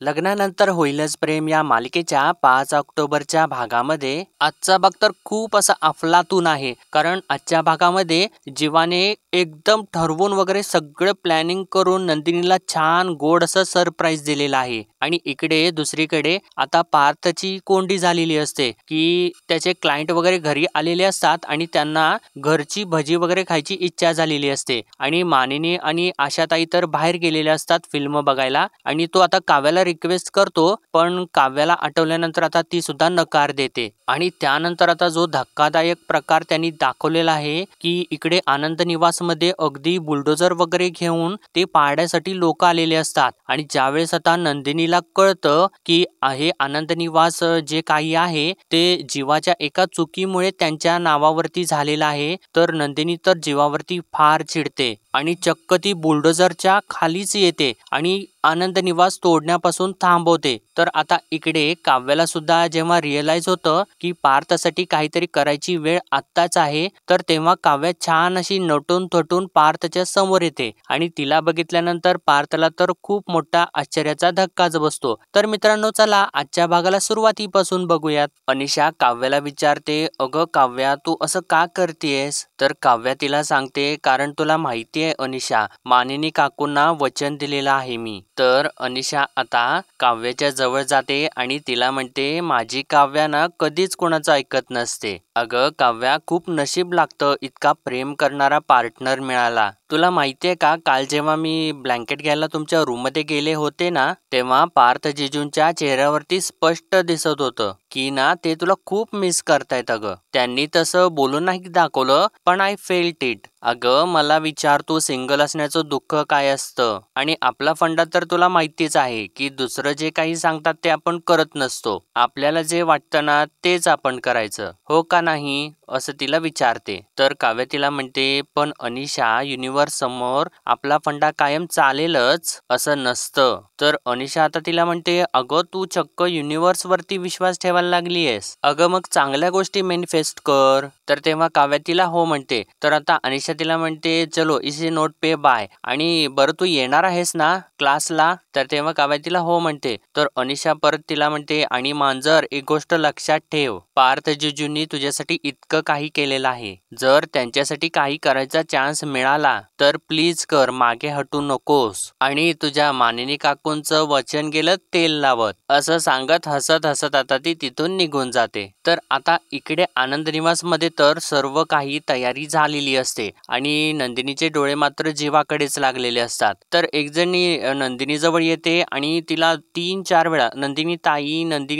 लग्नानंतर होईलच प्रेम या मालिकेच्या 5 ऑक्टोबरच्या भागामध्ये आजचा भाग तर खूप असा अफलातून आहे. कारण आजच्या भागामध्ये जीवाने एकदम ठरवून वगैरे सगळं प्लॅनिंग करून नंदिनीला छान गोड असं सरप्राईज दिलेलं आहे. आणि इकडे दुसरीकडे आता पार्थची कोंडी झालेली असते की त्याचे क्लायंट वगैरे घरी आलेले असतात आणि त्यांना घरची भजी वगैरे खायची इच्छा झालेली असते. आणि मानिनी आणि आशाताई तर बाहेर गेलेले असतात फिल्म बघायला. आणि तो आता काव्याला रिक्वेस्ट करतो, पण काव्याला आठवल्यानंतर आता ती सुद्धा नकार देते. आणि त्यानंतर आता जो धक्कादायक प्रकार त्यांनी दाखवलेला आहे की इकडे आनंद निवास मध्ये अगदी बुलडोजर वगैरे घेऊन ते पाहण्यासाठी लोक आलेले असतात. आणि ज्यावेळेस आता नंदिनीला कळतं की हे आनंद निवास जे काही आहे ते जीवाच्या एका चुकीमुळे त्यांच्या नावावरती झालेलं आहे, तर नंदिनी तर जीवावरती फार चिडते आणि चक्क ती बुलडोजरच्या खालीच येते आणि आनंद निवास तोडण्यापासून थांबवते. तर आता इकडे काव्याला सुद्धा जेव्हा रिअलाइज होतं की पार्थसाठी काहीतरी करायची वेळ आत्ताच आहे, तर तेव्हा काव्या छान अशी नटून थटून पार्थच्या समोर येते. आणि तिला बघितल्यानंतर पार्थला तर खूप मोठा आश्चर्याचा धक्काच बसतो. तर मित्रांनो, चला आजच्या भागाला सुरुवातीपासून बघूयात. अनिशा काव्याला विचारते, अगं काव्या, तू असं का करतेयस? तर काव्या तिला सांगते, कारण तुला माहिती आहे अनिशा, मानिनी काकूंना वचन दिलेलं आहे मी. तर अनिशा आता काव्याच्या जवळ जाते आणि तिला म्हणते, माझी काव्या ना कधीच कोणाचं ऐकत नसते. अगं काव्या, खूप नशीब लागतं इतका प्रेम करणारा पार्टनर मिळाला. तुला माहितीये का, काल जेव्हा मी ब्लँकेट घ्यायला तुमच्या रूम मध्ये गेले होते ना, तेव्हा पार्थ जिजूंच्या चेहऱ्यावरती स्पष्ट दिसत होतं की ना ते तुला खूप मिस करतायत. अगं त्यांनी तसं बोलून नाही दाखवलं, पण आय फेल्ट इट. अगं मला विचार, तू सिंगल असण्याचं दुःख काय असतं? आणि आपला फंडा तर तुला माहितीच आहे की दुसरं जे काही सांगतात ते आपण करत नसतो. आपल्याला जे वाटतं ना तेच आपण करायचं, हो का नाही? असं तिला विचारते. तर काव्य तिला म्हणते, पण अनिशा, युनिव्हर्स समोर आपला फंडा कायम चालेलच असं नसतं. तर अनिशा आता तिला म्हणते, अगं तू चक्क युनिव्हर्स वरती विश्वास ठेवायला लागलीयस. अगं मग चांगल्या गोष्टी मॅनिफेस्ट कर. तर तेव्हा काव्या तिला हो म्हणते. तर आता अनिशा तिला म्हणते, चलो इसे नोट पे बाय. आणि बरं तू येणार आहेस ना क्लासला? तर तेव्हा काव्या तिला हो म्हणते. तर अनिशा परत तिला म्हणते, आणि मांजर, एक गोष्ट लक्षात ठेव, पार्थ जिजूंनी तुझ्यासाठी इतकं काही केलेलं आहे. जर त्यांच्यासाठी काही करायचा चान्स मिळाला तर प्लीज कर, मागे हटू नकोस. आणि तुझ्या मानिनी काकूंचं वचन गेलं तेल लावत. असं सांगत हसत हसत आता ती तिथून निघून जाते. तर आता इकडे आनंद निवास मध्ये तर सर्व काही तयारी झालेली असते आणि नंदिनीचे डोळे मात्र जीवाकडेच लागलेले असतात. तर एक जणी नंदिनी जवळ येते आणि तिला 3-4 वेळा नंदिनी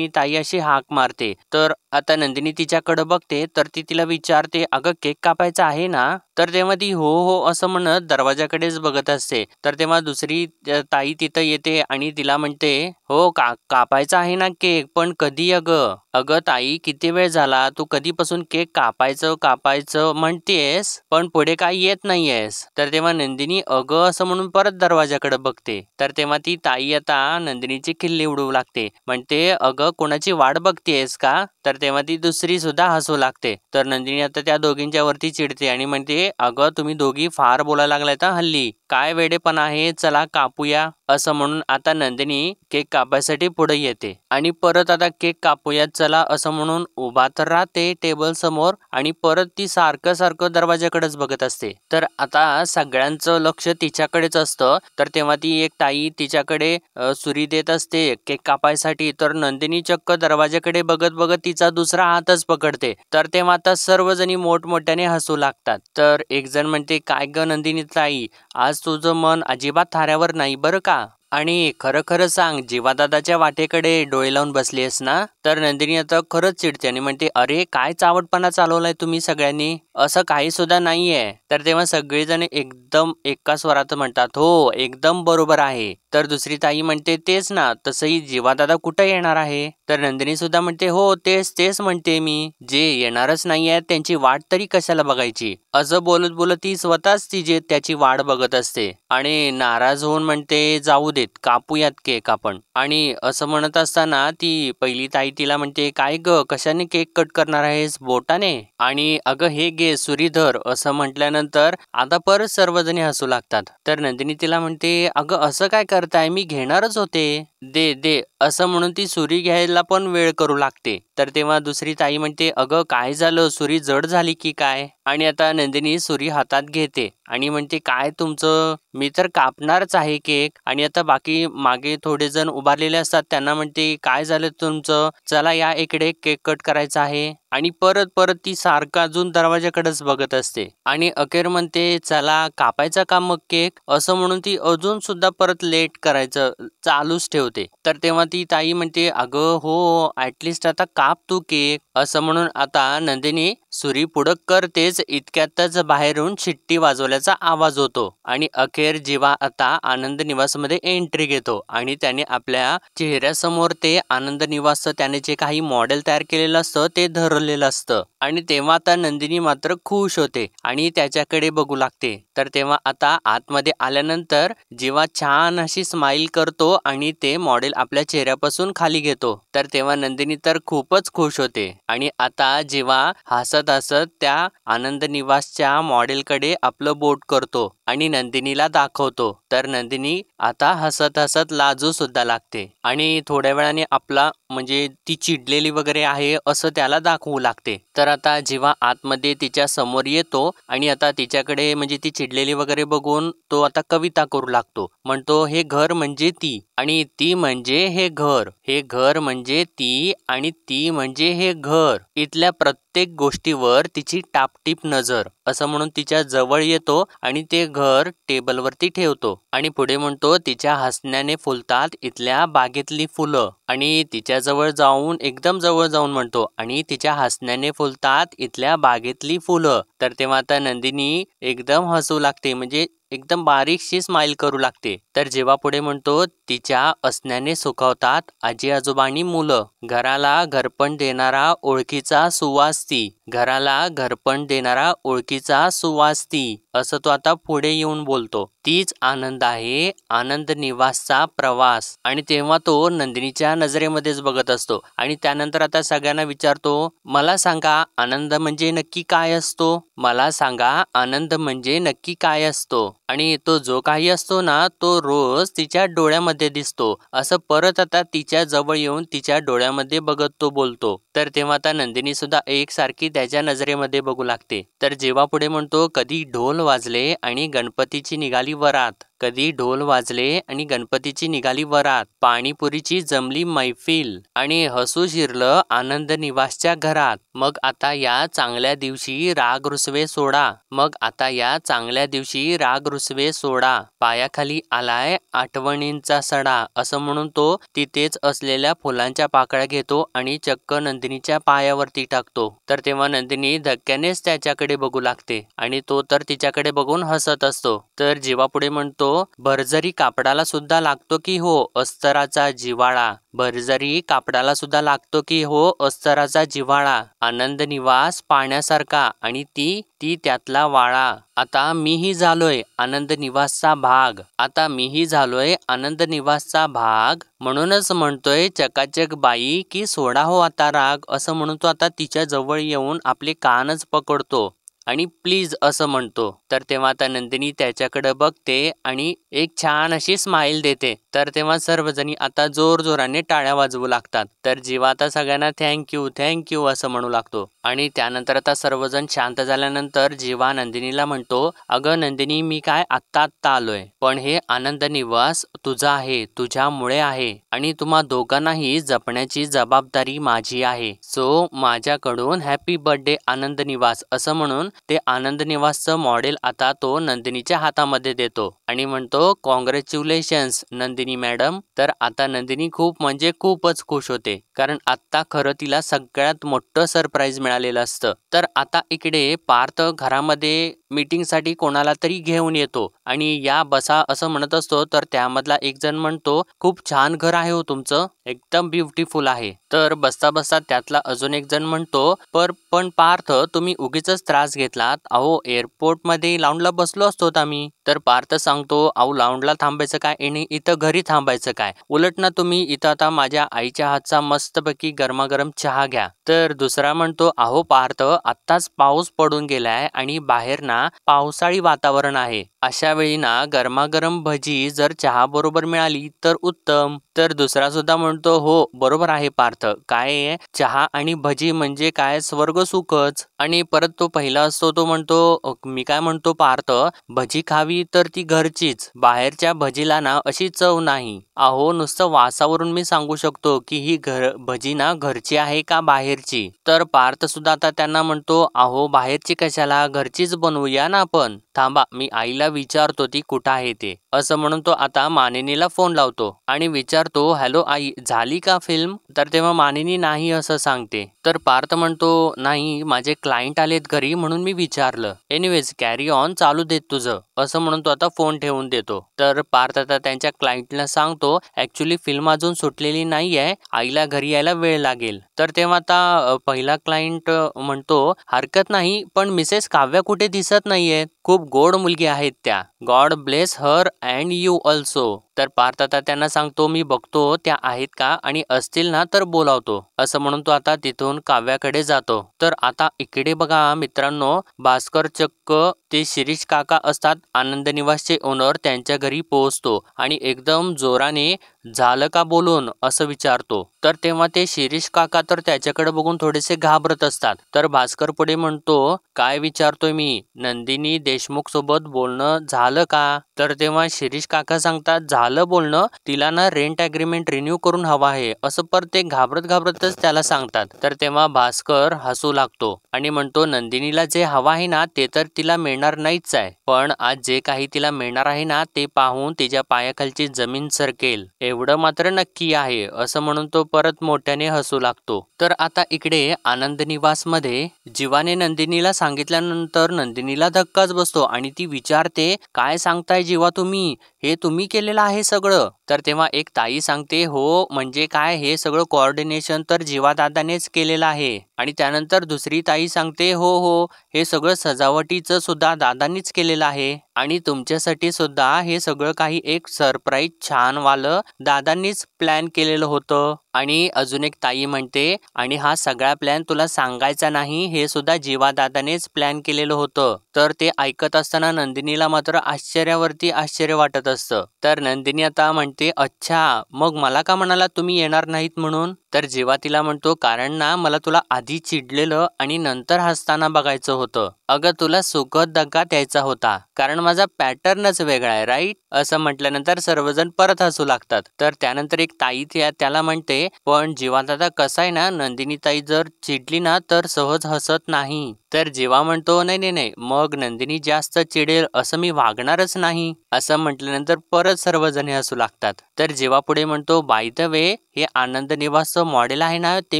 ताई अशी हाक मारते. तर आता नंदिनी तिच्याकडे बघते, तर ती तिला विचारते, अगं केक कापायचा आहे ना? तर तेव्हा ती हो हो असं म्हणत दरवाजाकडेच बघत असते. तर तेव्हा दुसरी ताई तिथं येते आणि तिला म्हणते, हो कापायचा आहे ना केक, पण कधी? अगं अगं ताई, किती वेळ झाला, तू कधीपासून केक कापायचं म्हणतेस, पण पुढे काही येत नाहीयेस. तर तेव्हा नंदिनी अगं असं म्हणून परत दरवाजाकडे बघते. तर तेव्हा ती ताई आता नंदिनीची खिल्ली उडवू लागते. म्हणते, अगं कोणाची वाट बघतेयस का? तर तेव्हा ती दुसरी सुद्धा हसू लागते. तर नंदिनी आता त्या दोघींच्या वरती चिडते आणि म्हणते, अगं तुम्ही दोघी फार बोलायला लागलायत हल्ली, काय वेडेपणा आहे, चला कापूया. असं म्हणून आता नंदिनी केक कापायसाठी पुढे येते आणि परत आता केक कापूया चला असं म्हणून उभा तर राहते टेबल समोर आणि परत ती सारखं दरवाजाकडेच बघत असते. तर आता सगळ्यांचं लक्ष तिच्याकडेच असतं. तर तेव्हा ती एक ताई तिच्याकडे सुरी देत असते केक कापायसाठी. तर नंदिनी चक्क दरवाजाकडे बघत बघत तिचा दुसरा हातच पकडते. तर तेव्हा आता सर्वजणी मोठमोठ्याने हसू लागतात. तर एक जण म्हणते, काय ग नंदिनी ताई, आज तुझं मन अजिबात थाऱ्यावर नाही बरं का? आणि खरं खरं सांग, जीवादादाच्या वाटेकडे डोळे लावून बसलीयस ना? तर नंदिनी आता खरंच चिडते आणि म्हणते, अरे काय चावटपणा चालवलाय तुम्ही सगळ्यांनी, असं काही सुद्धा नाहीये. तर तेव्हा सगळेजण एकदम एका स्वरात म्हणतात, हो एकदम बरोबर आहे. तर दुसरी ताई म्हणते, तेच ना, तसंही जीवादादा कुठे येणार आहे? तर नंदिनी सुद्धा म्हणते, हो तेच म्हणते मी, जे येणारच नाहीये त्यांची वाट तरी कशाला बघायची. असं बोलत बोलत ती स्वतःच त्याची वाट बघत असते आणि नाराज होऊन म्हणते, जाऊ देत, कापूयात केक आपण. आणि असं म्हणत असताना ती पहिली ताई तिला म्हणते, काय ग, कशाने केक कट करणार आहेस, बोटाने? आणि अगं हे घे सुरीधर, असं म्हटल्यानंतर आता परत सर्वजणी हसू लागतात. तर नंदिनी तिला म्हणते, अगं असं काय करताय, मी घेणारच होते. दे दे असं म्हणून ती सुरी घ्यायला पण वेळ करू लागते. तर तेव्हा दुसरी ताई म्हणते, अगं काय झालं, सुरी जड झाली की काय? आणि आता नंदिनी सुरी हातात घेते आणि म्हणते, काय तुमचं, मी तर कापणारच आहे केक. आणि आता बाकी मागे थोडे जण उभारलेले असतात, त्यांना म्हणते, काय झालं तुमचं, चला या इकडे केक कट करायचा आहे. आणि परत परत ती सारखं अजून दरवाजाकडेच बघत असते आणि अखेर म्हणते, चला कापायचा का मग केक, असं म्हणून ती अजून सुद्धा परत लेट करायचं चालूच ठेवते. तर तेव्हा ती ताई म्हणते, अगं हो, ऍटलिस्ट आता काप तू केक, असं म्हणून आता नंदिनी सुरी पुढं करतेच, इतक्यातच बाहेरून शिट्टी वाजवल्याचा आवाज होतो आणि अखेर जीवा आता आनंद निवासमध्ये एंट्री घेतो आणि त्याने आपल्या चेहऱ्यासमोर ते आनंद निवास त्याने जे काही मॉडेल तयार केलेलं असतं ते धरलेलं असतं. आणि तेव्हा आता नंदिनी मात्र खुश होते आणि त्याच्याकडे बघू लागते. तर तेव्हा आता आतमध्ये आल्यानंतर जीवा छान अशी स्माइल करतो आणि ते मॉडेल आपल्या चेहऱ्यापासून खाली घेतो. तर तेव्हा नंदिनी तर खूपच खुश होते आणि आता जीवा हसत हसत त्या आनंद निवासच्या मॉडेलकडे आपलं बोट करतो आणि नंदिनीला दाखवतो. तर नंदिनी आता हसत हसत लाजू सुद्धा लागते आणि थोड्या वेळाने आपला म्हणजे ती चिडलेली वगैरे आहे असं त्याला दाखवू लागते. तर आता जेव्हा आतमध्ये तिच्या समोर येतो आणि आता तिच्याकडे म्हणजे ती चिडलेली वगैरे बघून तो आता कविता करू लागतो. म्हणतो, हे घर म्हणजे ती आणि ती म्हणजे हे घर, हे घर म्हणजे ती आणि ती म्हणजे हे घर, इथल्या प्रत्येक गोष्टीवर तिची टापटीप नजर, असं म्हणून तिच्या जवळ येतो आणि ते घर टेबलवरती ठेवतो आणि पुढे म्हणतो, तिच्या हसण्याने फुलतात इथल्या बागेतली फुलं. आणि तिच्या जवळ जाऊन एकदम जवळ जाऊन म्हणतो, आणि तिच्या हसण्याने फुलतात इथल्या बागेतली फुलं. तर तेव्हा आता नंदिनी एकदम हसू लागते, म्हणजे एकदम बारीकशी स्माइल करू लागते. तर जेव्हा पुढे म्हणतो, तिच्या असण्याने सुखावतात आजी आजोबांनी मुलं, घराला घरपण देणारा ओळखीचा सुवास ती, घराला घरपण देणारा ओळखीचा सुवास ती, असं तो आता पुढे येऊन बोलतो. तीच आनंद आहे, आनंद निवासचा प्रवास. आणि तेव्हा तो नंदिनीच्या नजरेमध्येच बघत असतो आणि त्यानंतर आता सगळ्यांना विचारतो, मला सांगा आनंद म्हणजे नक्की काय असतो, मला सांगा आनंद म्हणजे नक्की काय असतो. आणि तो जो काही असतो ना, तो रोज तिच्या डोळ्यामध्ये दिसतो, असं परत आता तिच्या जवळ येऊन तिच्या डोळ्यामध्ये बघत तो बोलतो. तर तेव्हा आता नंदिनी सुद्धा एकसारखी त्याच्या नजरेमध्ये बघू लागते. तर जेव्हा पुढे म्हणतो, कधी ढोल वाजले आणि गणपतीची निघाली वरात, कधी ढोल वाजले आणि गणपतीची निघाली वरात, पाणीपुरीची जमली मैफिल आणि हसू शिरलं आनंद निवासच्या घरात. मग आता या चांगल्या दिवशी राग रुसवे सोडा, मग आता या चांगल्या दिवशी राग रुसवे सोडा, पायाखाली आलाय आठवणींचा सडा, असं म्हणून तो तिथेच असलेल्या फुलांच्या पाकळ्या घेतो आणि चक्क नंदिनीच्या पायावरती टाकतो. तर तेव्हा नंदिनी धक्क्यानेच त्याच्याकडे बघू लागते आणि तो तर तिच्याकडे बघून हसत असतो. तर जेव्हा पुढे म्हणतो, भरजरी कापडाला सुद्धा लागतो की हो अस्तराचा जिव्हाळा, भरजरी कापडाला सुद्धा लागतो की हो अस्तराचा जिव्हाळा, आनंद निवास पाण्यासारखा आणि ती त्यातला वाळा, आता मीही झालोय आनंद निवासचा भाग, आता मीही झालोय आनंद निवासचा भाग, म्हणूनच म्हणतोय चकाचक बाई की सोडा हो आता राग, असं म्हणून तो आता तिच्या जवळ येऊन आपले कानच पकडतो आणि प्लीज असं म्हणतो. तर तेव्हा आता नंदिनी त्याच्याकडे बघते आणि एक छान अशी स्माइल देते. तर तेव्हा सर्वजणी आता जोर जोराने टाळ्या वाजवू लागतात. तर जीवा आता सगळ्यांना थँक्यू थँक्यू असं म्हणू लागतो आणि त्यानंतर आता सर्वजण शांत झाल्यानंतर जीवा नंदिनीला म्हणतो, अगं नंदिनी, मी काय आत्ता आलोय, पण हे आनंद निवास तुझा आहे, तुझ्यामुळे आहे आणि तुम्हा दोघांनाही जपण्याची जबाबदारी माझी आहे. सो माझ्याकडून हॅपी बर्थडे आनंद निवास, असं म्हणून ते आनंद निवासचं मॉडेल आता तो नंदिनीच्या हातामध्ये देतो आणि म्हणतो, कॉंग्रॅच्युलेशन्स नंदिनी मॅडम. तर आता नंदिनी खूप म्हणजे खूपच खुश होते, कारण आता खरं तिला सगळ्यात मोठं सरप्राईज मिळालेलं असतं. तर आता इकडे पार्थ घरामध्ये मीटिंगसाठी कोणाला तरी घेऊन येतो आणि या बसा असं म्हणत असतो. तर त्यामधला एक जण म्हणतो, खूप छान घर आहे हो तुमचं, एकदम ब्युटिफुल आहे. तर बसता बसता त्यातला अजून एक जण म्हणतो, पण पार्थ तुम्ही उगीच त्रास घेतलात, अहो एअरपोर्टमध्ये लाऊंजला बसलो असतो आम्ही. तर पार्थ सांगतो, अहो लाऊंजला थांबायचं काय आणि इथं घरी थांबायचं काय, उलट ना तुम्ही इथं आता माझ्या आईच्या हातचा मस्तपैकी गरमागरम चहा घ्या. तर दुसरा म्हणतो, अहो पार्थ आत्ताच पाऊस पडून गेलाय आणि बाहेर ना पावसाळी वातावरण आहे. अशा वेळी ना गरमागरम भजी जर चहा बरोबर मिळाली तर उत्तम. तर दुसरा सुद्धा म्हणतो, हो बरोबर आहे पार्थ, काय आहे, चहा आणि भजी म्हणजे काय स्वर्ग सुखच. आणि परत तो पहिला असतो तो म्हणतो, मी काय म्हणतो पार्थ, भजी खावी तर ती घरचीच, बाहेरच्या भजीला ना अशी चव नाही. अहो नुसतं वासावरून मी सांगू शकतो की ही भजी ना घरची आहे का बाहेरची. तर पार्थ सुद्धा आता त्यांना म्हणतो, अहो बाहेरची कशाला, घरचीच बनवूया ना आपण. थांबा मी आईला विचारतो ती कुठं आहे ते. असं म्हणून तो आता मानिनीला फोन लावतो आणि विचारतो, हॅलो आई झाली का फिल्म. तर तेव्हा मानिनी नाही असं सांगते. तर पार्थ म्हणतो, नाही माझे क्लायंट आलेत घरी म्हणून मी विचारलं, एनिवेज कॅरी ऑन, चालू देत तुझं. असं म्हणून तो आता फोन ठेवून देतो. तर पार्थ आता त्यांच्या क्लायंटला सांगतो, ऍक्च्युली फिल्म अजून सुटलेली नाहीये, आईला घरी यायला वेळ लागेल. तर तेव्हा आता पहिला क्लायंट म्हणतो, हरकत नाही पण मिसेस काव्या कुठे दिसत नाहीयेत, खूप गोड मुलगी आहेत त्या, God bless her and you also. तर पार्थ आता त्यांना सांगतो, मी बघतो त्या आहेत का आणि असतील ना तर बोलावतो. असं म्हणून तो आता तिथून काव्याकडे जातो. तर आता इकडे बघा मित्रांनो, भास्कर चक्क ते शिरीष काका असतात आनंद निवासचे ओनर, त्यांच्या घरी पोहोचतो आणि एकदम जोराने झालं का बोलून असं विचारतो. तर तेव्हा ते शिरीष काका तर त्याच्याकडे बघून थोडेसे घाबरत असतात. तर भास्कर पुढे म्हणतो, काय विचारतोय मी, नंदिनी देशमुख सोबत बोलणं झालं का. तर तेव्हा शिरीष काका सांगतात, झालं बोलणं, तिला ना रेंट अग्रीमेंट रिन्यू करून हवा आहे, असं पर ते घाबरतच त्याला सांगतात. तर तेव्हा भास्कर हसू लागतो आणि म्हणतो, नंदिनीला जे हवा आहे ना ते तर तिला मिळणार नाहीच आहे, पण आज जे काही तिला मिळणार आहे ना ते पाहून तिच्या पायाखालची जमीन सरकेल एवढं मात्र नक्की आहे. असं म्हणून तो परत मोठ्याने हसू लागतो. तर आता इकडे आनंद निवास मध्ये जीवाने नंदिनीला सांगितल्यानंतर नंदिनीला धक्काच बसतो आणि ती विचारते, काय सांगताय जीवा तुम्ही, हे तुम्ही केलेलं आहे सगळं. तर तेव्हा एक ताई सांगते, हो म्हणजे काय, हे सगळं कोऑर्डिनेशन तर जीवा दादानेच केलेलं आहे. आणि त्यानंतर दुसरी ताई सांगते, हो हो हे सगळं सजावटीचं सुद्धा दादांनीच केलेलं आहे आणि तुमच्यासाठी सुद्धा हे सगळं काही एक सरप्राईज छान वालं दादांनीच प्लॅन केलेलं होतं. आणि अजून एक ताई म्हणते, आणि हा सगळा प्लॅन तुला सांगायचा नाही, हे सुद्धा जीवा दादानेच प्लॅन केलेलं होतं. तर ते ऐकत असताना नंदिनीला मात्र आश्चर्यावरती आश्चर्य वाटत असतं. तर नंदिनी आता म्हणते, अच्छा मग मला का म्हणाला तुम्ही येणार नाहीत म्हणून. तर जेव्हा तिला म्हणतो, कारण ना मला तुला आधी चिडलेलं आणि नंतर हसताना बघायचं होतं, अगं तुला सुखद धक्का द्यायचा होता, कारण माझा पॅटर्नच वेगळा आहे राईट. असं म्हटल्यानंतर सर्वजण परत हसू लागतात. तर त्यानंतर एक ताई त्याला म्हणते, पण जेव्हा दादा कसं आहे ना, नंदिनी ताई जर चिडली ना तर सहज हसत नाही. तर जेव्हा म्हणतो, नाही नाही नाही मग नंदिनी जास्त चिडेल असं मी वागणारच नाही. असं म्हटल्यानंतर परत सर्वजण हसू लागतात. तर जेव्हा पुढे म्हणतो, बाय द वे हे आनंद निवासचं मॉडेल आहे ना ते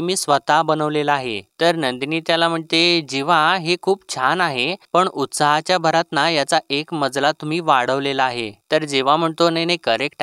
मी स्वतः बनवलेलं आहे. तर नंदिनी त्याला म्हणते, जीवा हे खूप छान आहे, पण उत्साहाच्या भरात ना याचा एक मजला तुम्ही वाढवलेला आहे. तर जेव्हा म्हणतो, नाही नाही करेक्ट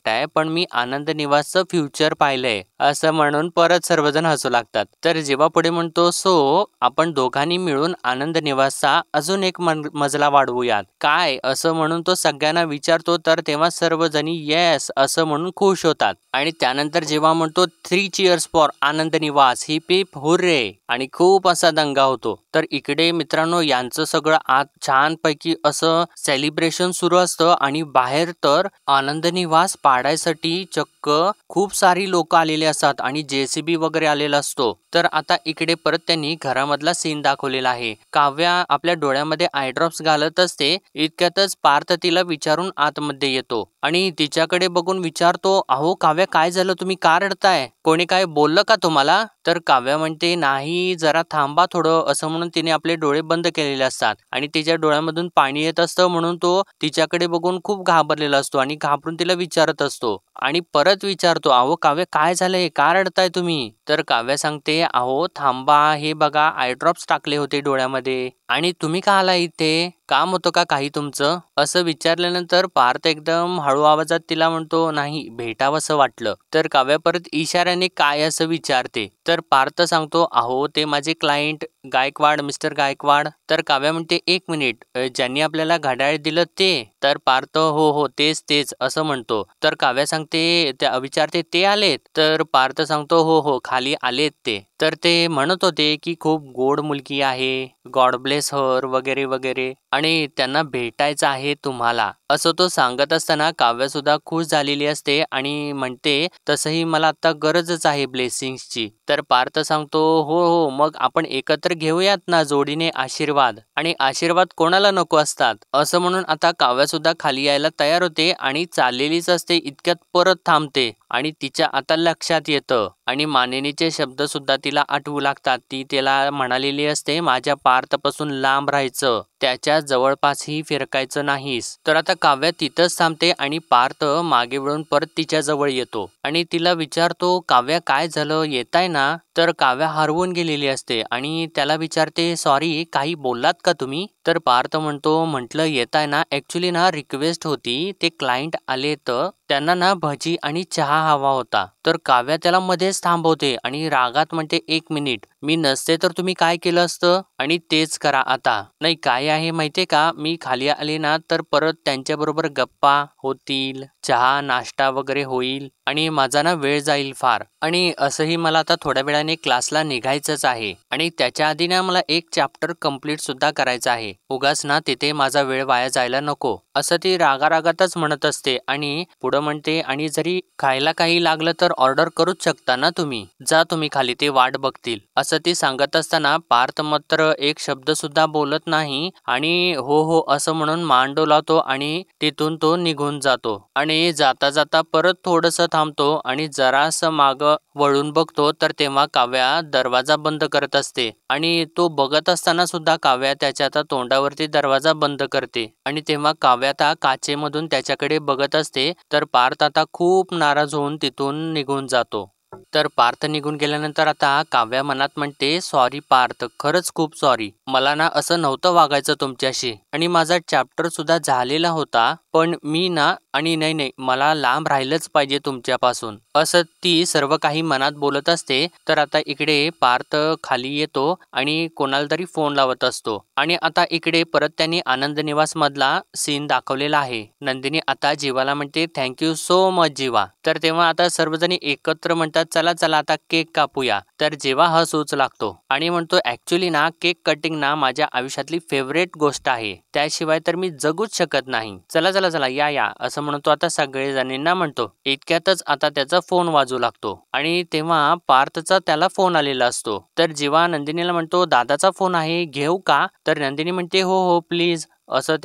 आहे, पण मी आनंद निवासचं फ्युचर पाहिलंय. असं म्हणून परत सर्वजण हसू लागतात. तर जेव्हा पुढे म्हणतो, सो आपण दोघांनी मिळून आनंद निवासचा अजून एक मजला वाढवूयात काय, असं म्हणून तो सगळ्यांना विचारतो. तर तेव्हा सर्वजणी येस असं म्हणून खुश होतात. आणि त्यानंतर जेव्हा म्हणतो, 3 चीअर्स फॉर आनंद निवास, हिप हिप हुर्रे, आणि खूप असा दंगा होतो. तर इकडे मित्रांनो यांचं सगळं आत छानपैकी असं सेलिब्रेशन सुरू असतं आणि बाहेर तर आनंद निवास पाडायसाठी चक्क खूप सारी लोक आलेले असतात आणि JCB वगैरे आलेला असतो. तर आता इकडे परत त्यांनी घरामधला सीन दाखवलेला आहे. काव्या आपल्या डोळ्यामध्ये आयड्रॉप्स घालत असते, इतक्यातच पार्थ तिला विचारून आतमध्ये येतो आणि तिच्याकडे बघून विचारतो, अहो काव्या काय झालं, तुम्ही का रडताय, कोणी काय बोललं का तुम्हाला. तर काव्या म्हणते, नाही जरा थांबा थोडं, असं म्हणून तिने आपले डोळे बंद केलेले असतात आणि तिच्या डोळ्यामधून पाणी येत असतं म्हणून तो तिच्याकडे बघून खूप घाबरलेला असतो आणि घाबरून तिला विचारत असतो आणि परत विचारतो, अहो काव्या काय झालंय, का रडताय तुम्ही. तर काव्या सांगते, अहो थांबा, हे बघा आयड्रॉप्स टाकले होते डोळ्यामध्ये. आणि तुम्ही का आला इथे, काम होतं का काही तुमचं. असं विचारल्यानंतर पार्थ एकदम हळू आवाजात तिला म्हणतो, नाही भेटावंसं वाटलं. तर काव्या परत इशाऱ्याने काय असं विचारते. तर पार्थ सांगतो, अहो ते माझे क्लायंट गायकवाड, मिस्टर गायकवाड. तर काव्या म्हणते, "एक मिनिट, ज्यांनी आपल्याला घड्याळ दिलं ते?" तर पार्थ, "हो हो, तेच तेच" असं म्हणतो. तर काव्या सांगते, त्या विचारते, "ते आलेत?" तर पार्थ सांगतो, "हो हो, खाली आलेत ते." तर ते म्हणत होते की खूप गोड मुलगी आहे, गॉड ब्लेस हर वगैरे वगैरे, आणि त्यांना भेटायचं आहे तुम्हाला, असं तो सांगत असताना काव्या सुद्धा खुश झालेली असते आणि म्हणते, "तसंही मला आता गरजच आहे ब्लेसिंग्सची." तर पार्थ सांगतो, "हो हो, मग आपण एकत्र घेऊयात ना जोडीने आशीर्वाद, आणि आशीर्वाद कोणाला नको असतात." असं म्हणून आता काव्या सुद्धा खाली यायला तयार होते आणि चाललेलीच असते, इतक्यात परत थांबते आणि तिच्या आता लक्षात येतं आणि मानिनीचे शब्द सुद्धा तिला आठवू लागतात. ती त्याला म्हणालेली असते, "माझ्या पार्थपासून लांब राहायचं, त्याच्या जवळपासही फिरकायचं नाहीस." तर आता काव्या तिथंच थांबते आणि पार्थ मागे वळून परत तिच्या जवळ येतो आणि तिला विचारतो, "काव्या, काय झालं, येताय ना?" तर काव्या हरवून गेलेली असते आणि त्याला विचारते, "सॉरी, काही बोललात का तुम्ही?" तर पार्थ म्हणतो, "म्हटलं येताय ना, ॲक्च्युली ना रिक्वेस्ट होती, ते क्लायंट आले तर त्यांना ना भजी आणि चहा हवा होता." तर काव्या त्याला मध्येच थांबवते आणि रागात म्हणते, "एक मिनिट, मी नसते तर तुम्ही काय केलं असतं? आणि तेच करा आता. नाही, काय आहे माहितीये का, मी खाली आले ना तर परत त्यांच्याबरोबर गप्पा होतील, चहा नाश्ता वगैरे होईल आणि माझा ना वेळ जाईल फार, आणि असंही मला आता थोड्या वेळाने क्लासला निघायचंच आहे आणि त्याच्या आधी ना मला एक चॅप्टर कंप्लीट सुद्धा करायचं आहे. उगाच ना तिथे माझा वेळ वाया जायला नको." असं ती रागारागातच म्हणत असते आणि पुढं म्हणते, "आणि जरी खायला काही लागलं तर ऑर्डर करूच शकता ना तुम्ही. जा तुम्ही खाली, ते वाट बघतील." असं ती सांगत असताना पार्थ मात्र एक शब्द सुद्धा बोलत नाही आणि "हो हो" असं म्हणून मान डोलावतो आणि तिथून तो निघून जातो आणि जाता जाता परत थोडंसं थांबतो आणि जरासं मागं वळून बघतो तर तेव्हा काव्या दरवाजा बंद करत असते आणि तो बघत असताना सुद्धा काव्या त्याच्या आता तोंडावरती दरवाजा बंद करते आणि तेव्हा काव्या आता काचेमधून त्याच्याकडे बघत असते. तर पार्थ आता खूप नाराज होऊन तिथून निघून जातो. तर पार्थ निघून गेल्यानंतर आता काव्या मनात म्हणते, "सॉरी पार्थ, खरंच खूप सॉरी. मला ना असं नव्हतं वागायचं तुमच्याशी आणि माझा चॅप्टर सुद्धा झालेला होता, पण मी ना, आणि नाही नाही, मला लांब राहिलंच पाहिजे तुमच्यापासून." असं ती सर्व काही मनात बोलत असते. तर आता इकडे पार्थ खाली येतो आणि कोणाला तरी फोन लावत असतो आणि आता इकडे परत त्यांनी आनंद निवास मधला सीन दाखवलेला आहे. नंदिनी आता जीवाला म्हणते, "थँक्यू सो मच जीवा." तर तेव्हा आता सर्वजणी एकत्र म्हणतात, "चला चला आता केक कापूया." तर जीवा हसूच लागतो आणि म्हणतो, "ऍक्च्युली ना केक कटिंग ना माझ्या आयुष्यातली फेवरेट गोष्ट आहे, त्याशिवाय तर मी जगूच शकत नाही. चला चला चला, या या." असं म्हणतो आता सगळे जणींना म्हणतो. इतक्यातच आता त्याचा फोन वाजू लागतो आणि तेव्हा पार्थचा त्याला फोन आलेला असतो. तर जीवा नंदिनीला म्हणतो, "दादाचा फोन आहे, घेऊ का?" तर नंदिनी म्हणते, "हो हो प्लीज." असं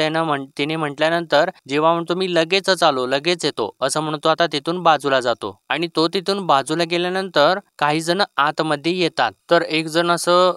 तिने म्हटल्यानंतर जेव्हा म्हणतो, "मी लगेचच आलो, लगेच येतो." असं म्हणतो आता तिथून बाजूला जातो आणि तो तिथून बाजूला गेल्यानंतर काही जण आतमध्ये येतात. तर एक जण असं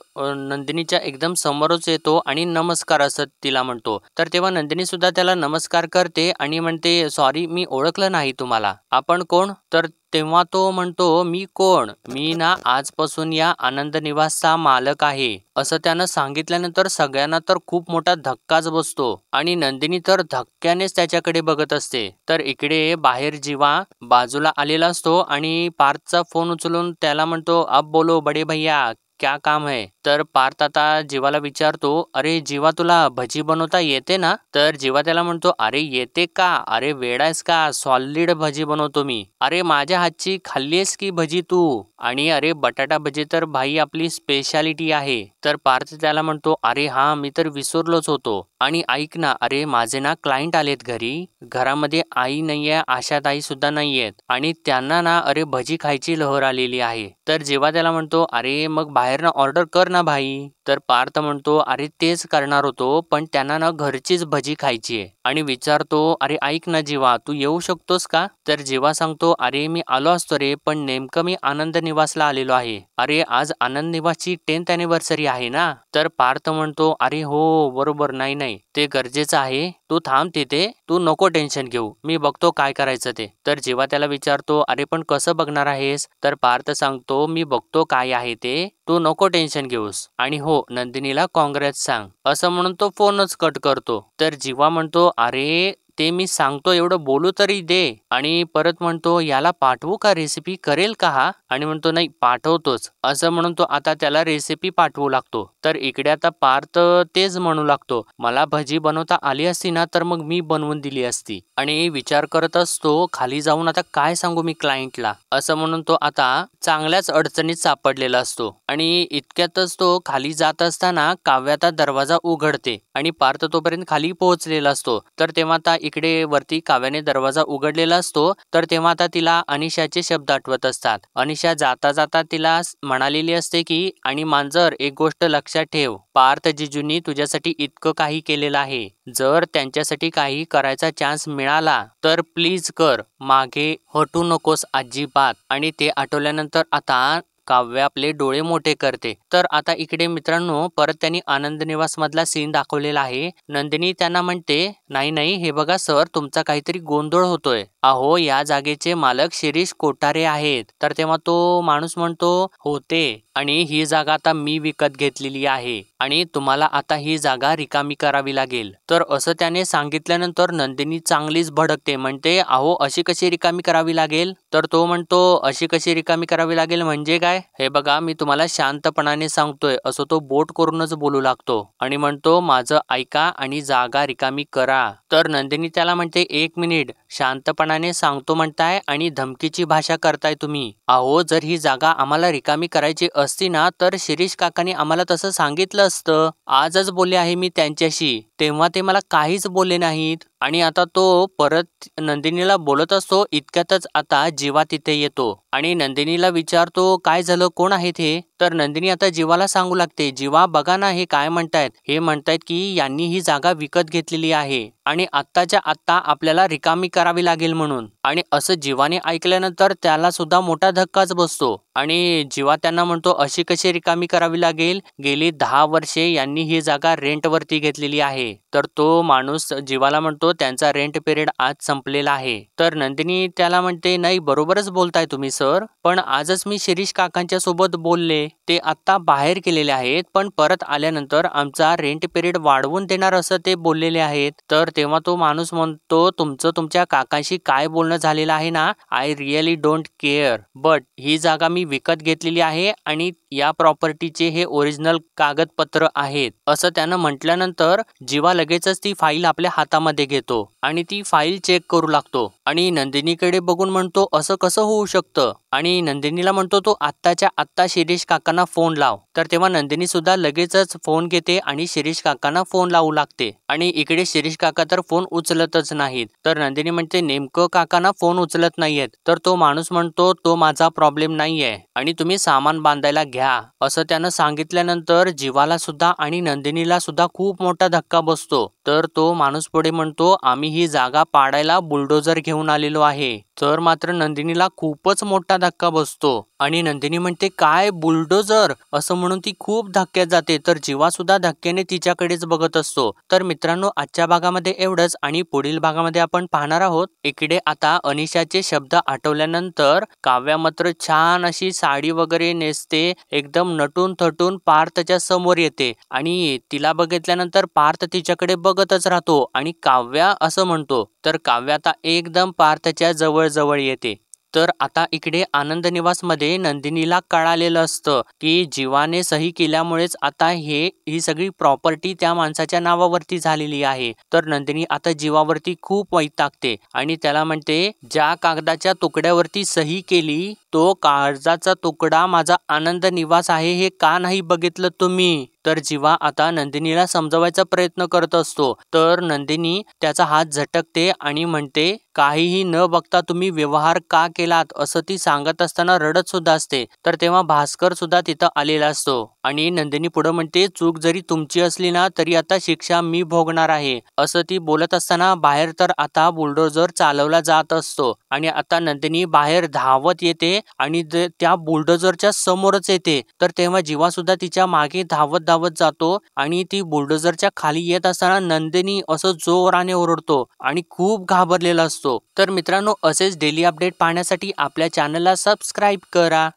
नंदिनीच्या एकदम समोरच येतो आणि नमस्कार असं तिला म्हणतो. तर तेव्हा नंदिनी सुद्धा त्याला नमस्कार करते आणि म्हणते, "सॉरी, मी ओळखलं नाही तुम्हाला. आपण कोण?" तर तेव्हा तो म्हणतो, "मी कोण? मी ना आजपासून या आनंद निवासचा मालक आहे." असं त्यानं सांगितल्यानंतर सगळ्यांना तर खूप मोठा धक्काच बसतो आणि नंदिनी तर धक्क्यानेच त्याच्याकडे बघत असते. तर इकडे बाहेर जीवा बाजूला आलेला असतो आणि पार्थचा फोन उचलून त्याला म्हणतो, "अब बोलो बडे भैया, क्या काम है?" तर पार्थ आता जीवाला विचारतो, "अरे जीवा, तुला भजी बनवता येते ना?" तर जीवा त्याला म्हणतो, "अरे येते का? अरे वेडा आहेस का? सॉलिड भजी बनवतो मी. अरे माझ्या हातची खाल्लीस की भजी तू? आणि अरे बटाटा भजी तर भाई आपली स्पेशालिटी आहे." तर पार्थ त्याला म्हणतो, "अरे हा, मी तर विसरलोच होतो. आणि ऐक ना, अरे माझे ना क्लायंट आलेत घरी. घरामध्ये आई नाहीये, आशाताई सुद्धा नाहीयेत आणि त्यांना ना अरे भजी खायची लहर आलेली आहे." तर जेव्हा त्याला म्हणतो, "अरे मग बाहेरनं ऑर्डर कर ना भाई." तर पार्थ म्हणतो, "अरे तेच करणार होतो, पण त्यांना ना घरचीच भजी खायची आहे." आणि विचारतो, "अरे ऐक ना जीवा, तू येऊ शकतोस का?" तर जीवा सांगतो, "अरे मी आलो असतो रे, पण नेमकं मी आनंद निवासला आलेलो आहे. अरे आज आनंद निवासची 10th अॅनिव्हर्सरी आहे ना." तर पार्थ म्हणतो, "अरे हो बरोबर, नाही नाही, ते गरजेचं आहे. तू थांब तिथे, तू नको टेन्शन घेऊ, मी बघतो काय करायचं ते." तर जेव्हा त्याला विचारतो, "अरे पण कसं बघणार आहेस?" तर पार्थ सांगतो, "मी बघतो काय आहे ते, तू नको टेन्शन घेऊस. आणि हो, नंदिनीला काँग्रेस सांग." असं म्हणून तो फोनच कट करतो. तर जीवा म्हणतो, "अरे ते मी सांगतो एवढं बोलू तरी दे. आणि परत म्हणतो याला पाठवू का रेसिपी, करेल का हा? आणि म्हणतो नाही पाठवतोच असं म्हणून तो आता त्याला रेसिपी पाठवू लागतो. तर इकडे आता पार्थ तेच म्हणू लागतो, मला भजी बनवता आली असती ना तर मग मी बनवून दिली असती. आणि विचार करत असतो खाली जाऊन आता काय सांगू मी क्लायंटला, असं म्हणून तो आता चांगल्याच अडचणीत सापडलेला असतो. आणि इतक्यातच तो खाली जात असताना काव्याचा दरवाजा उघडते आणि पार्थ तोपर्यंत खाली पोहोचलेला असतो. तर तेव्हा आता इकडे वरती काव्याने दरवाजा उघडलेला असतो. तर तेव्हा आता तिला अनिशाचे शब्द आठवत असतात. अनिशा जाता जाता तिला म्हणालेली असते की आणि मांजर एक गोष्ट लक्षात ठेव, पार्थ जिजूंनी तुझ्यासाठी इतकं काही केलेलं आहे. जर त्यांच्यासाठी काही करायचा चान्स मिळाला तर प्लीज कर, मागे हटू नकोस अजिबात. आणि ते आठवल्यानंतर आता काव्य आपले डोळे मोठे करते. तर आता इकडे मित्रांनो परत त्यांनी आनंद निवास मधला सीन दाखवलेला आहे. नंदिनी त्यांना म्हणते नाही नाही हे बघा सर, तुमचा काहीतरी गोंधळ होतोय. अहो या जागेचे मालक शिरीष कोठारे आहेत. तर तेव्हा तो माणूस म्हणतो होते, आणि ही जागा आता मी विकत घेतलेली आहे आणि तुम्हाला आता ही जागा रिकामी करावी लागेल. तर असं त्याने सांगितल्यानंतर नंदिनी चांगलीच भडकते, म्हणते अहो अशी कशी रिकामी करावी लागेल? तर तो म्हणतो अशी कशी रिकामी करावी लागेल म्हणजे काय? हे बघा मी तुम्हाला शांतपणाने सांगतोय, असं तो बोट करूनच बोलू लागतो आणि म्हणतो माझं ऐका आणि जागा रिकामी करा. तर नंदिनी त्याला म्हणते एक मिनिट, शांतपणाने सांगतो म्हणताय आणि धमकीची भाषा करताय तुम्ही. अहो जर ही जागा आम्हाला रिकामी करायची असती ना तर शिरीष काकांनी आम्हाला तसं सांगितलं असतं. आजच बोलले आहे मी त्यांच्याशी, तेव्हा ते मला काहीच बोलले नाहीत. आणि आता तो परत नंदिनीला बोलत असतो. इतक्यातच आता जीवा तिथे येतो आणि नंदिनीला विचारतो काय झालं, कोण आहे ते? तर नंदिनी आता जीवाला सांगू लागते, जीवा बघा ना हे काय म्हणतायत, हे म्हणतायत की यांनी ही जागा विकत घेतलेली आहे आणि आत्ताच्या आत्ता आपल्याला रिकामी करावी लागेल म्हणून. आणि असं जीवाने ऐकल्यानंतर त्याला सुद्धा मोठा धक्काच बसतो आणि जीवा त्यांना म्हणतो अशी कशी रिकामी करावी लागेल, गेली 10 वर्षे यांनी ही जागा रेंटवरती घेतलेली आहे. तर तो माणूस जीवाला म्हणतो त्यांचा रेंट पिरियड आज संपलेला आहे. तर नंदिनी त्याला म्हणते नाही बरोबरच बोलताय तुम्ही सर, पण आजच मी शिरीष काकांच्या सोबत बोलले, ते आता बाहेर गेलेले आहेत पण परत आल्यानंतर आमचा रेंट पिरियड वाढवून देणार असं ते बोललेले आहेत. तर तेव्हा तो माणूस म्हणतो तुमचं तुमच्या काकांशी काय बोलणं झालेलं आहे ना, I really don't care, but he जागा मी विकत घेतलेली आहे आणि या प्रॉपर्टीचे हे ओरिजिनल कागदपत्र आहेत असं त्यानं म्हटल्यानंतर जीवा लगेचच ती फाईल आपल्या हातामध्ये घेतो आणि ती फाईल चेक करू लागतो आणि नंदिनीकडे बघून म्हणतो असं कसं होऊ शकतं. आणि नंदिनीला म्हणतो तो आत्ताच्या आत्ता शिरीष काकांना फोन लाव. तर तेव्हा नंदिनी सुद्धा लगेचच फोन घेते आणि शिरीष काकांना फोन लावू लागते आणि इकडे शिरीष काका तर फोन उचलतच नाहीत. तर नंदिनी म्हणते नेमकं काकांना फोन उचलत नाहीयेत. तर तो माणूस म्हणतो तो माझा प्रॉब्लेम नाहीये आणि तुम्ही सामान बांधायला घ्या असं त्यानं सांगितल्यानंतर जीवाला सुद्धा आणि नंदिनीला सुद्धा खूप मोठा धक्का बसतो. तर तो माणूस पुढे म्हणतो आम्ही ही जागा पाडायला बुलडोजर घेऊन आलेलो आहे. तर मात्र नंदिनीला खूपच मोठा धक्का बसतो आणि नंदिनी म्हणते काय बुलडोजर, असं म्हणून ती खूप धक्क्यात जाते. तर जीवा सुद्धा धक्क्याने तिच्याकडेच बघत असतो. तर मित्रांनो आजच्या भागामध्ये एवढंच आणि पुढील भागामध्ये आपण पाहणार आहोत. इकडे आता अनिशाचे शब्द आठवल्यानंतर काव्या मात्र छान अशी साडी वगैरे नेसते, एकदम नटून थटून पार्थच्या समोर येते आणि तिला बघितल्यानंतर पार्थ तिच्याकडे बघतच राहतो आणि काव्या असं म्हणतो. तर काव्या आता एकदम पार्थच्या जवळ जवळ येते. तर आता इकडे आनंद निवास मध्ये नंदिनीला कळालेलं असतं की जीवाने सही केल्यामुळेच आता ही सगळी प्रॉपर्टी त्या माणसाच्या नावावरती झालेली आहे. तर नंदिनी आता जीवावरती खूप वैतागते आणि त्याला म्हणते ज्या कागदाच्या तुकड्यावरती सही केली तो कागदाचा तुकडा माझा आनंद निवास आहे हे का नाही बघितलं तुम्ही? तर जीवा आता नंदिनीला समजवायचा प्रयत्न करत असतो. तर नंदिनी त्याचा हात झटकते आणि म्हणते काहीही न बघता तुम्ही व्यवहार का केलात असं ती सांगत असताना रडत सुद्धा असते. तर तेव्हा भास्कर सुद्धा तिथं आलेला असतो आणि नंदिनी पुढे म्हणते चूक जरी तुमची असली ना तरी आता शिक्षा मी भोगणार आहे असं ती बोलत असताना बाहेर तर आता बुलडोजर चालवला जात असतो आणि आता नंदिनी बाहेर धावत येते आणि त्या बुलडोजरच्या समोरच येते. तर तेव्हा जीवा सुद्धा तिच्या मागे धावत धावत जातो आणि ती बुलडोजरच्या खाली येत असताना नंदिनी असं जोराने ओरडतो आणि खूप घाबरलेला असतो. तर मित्रांनो असेच डेली अपडेट पाहण्यासाठी आपल्या चॅनलला सबस्क्राईब करा.